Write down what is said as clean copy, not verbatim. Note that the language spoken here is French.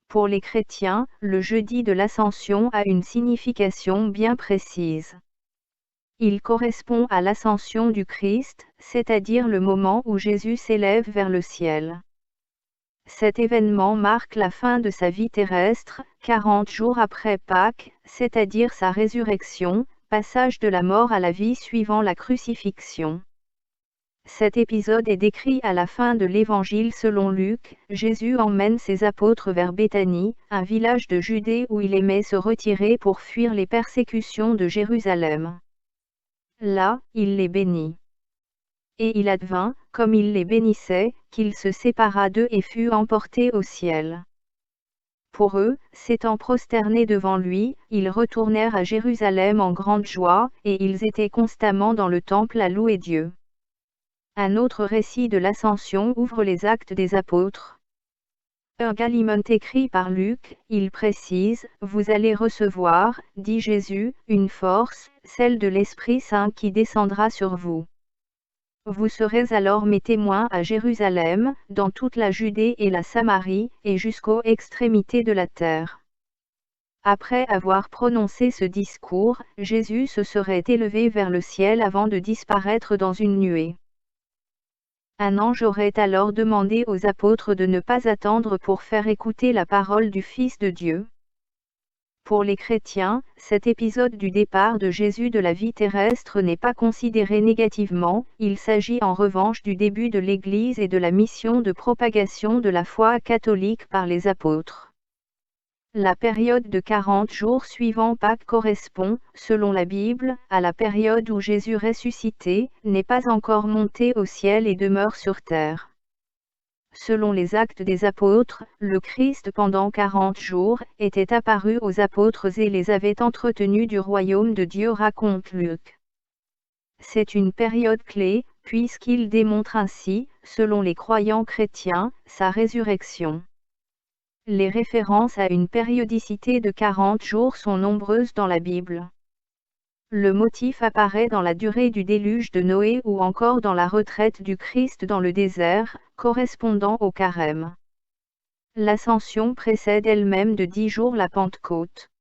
Pour les chrétiens, le jeudi de l'Ascension a une signification bien précise. Il correspond à l'ascension du Christ, c'est-à-dire le moment où Jésus s'élève vers le ciel. Cet événement marque la fin de sa vie terrestre, 40 jours après Pâques, c'est-à-dire sa résurrection, passage de la mort à la vie suivant la crucifixion. Cet épisode est décrit à la fin de l'Évangile selon Luc. Jésus emmène ses apôtres vers Béthanie, un village de Judée où il aimait se retirer pour fuir les persécutions de Jérusalem. Là, il les bénit. Et il advint, comme il les bénissait, qu'il se sépara d'eux et fut emporté au ciel. Pour eux, s'étant prosternés devant lui, ils retournèrent à Jérusalem en grande joie, et ils étaient constamment dans le temple à louer Dieu. Un autre récit de l'Ascension ouvre les Actes des Apôtres. Un Galimon écrit par Luc, il précise, « Vous allez recevoir, dit Jésus, une force, celle de l'Esprit Saint qui descendra sur vous. Vous serez alors mes témoins à Jérusalem, dans toute la Judée et la Samarie, et jusqu'aux extrémités de la terre. » Après avoir prononcé ce discours, Jésus se serait élevé vers le ciel avant de disparaître dans une nuée. Un ange aurait alors demandé aux apôtres de ne pas attendre pour faire écouter la parole du Fils de Dieu. Pour les chrétiens, cet épisode du départ de Jésus de la vie terrestre n'est pas considéré négativement, il s'agit en revanche du début de l'Église et de la mission de propagation de la foi catholique par les apôtres. La période de 40 jours suivant Pâques correspond, selon la Bible, à la période où Jésus ressuscité, n'est pas encore monté au ciel et demeure sur terre. Selon les Actes des Apôtres, le Christ pendant 40 jours, était apparu aux apôtres et les avait entretenus du royaume de Dieu, raconte Luc. C'est une période clé, puisqu'il démontre ainsi, selon les croyants chrétiens, sa résurrection. Les références à une périodicité de 40 jours sont nombreuses dans la Bible. Le motif apparaît dans la durée du déluge de Noé ou encore dans la retraite du Christ dans le désert, correspondant au carême. L'ascension précède elle-même de 10 jours la Pentecôte.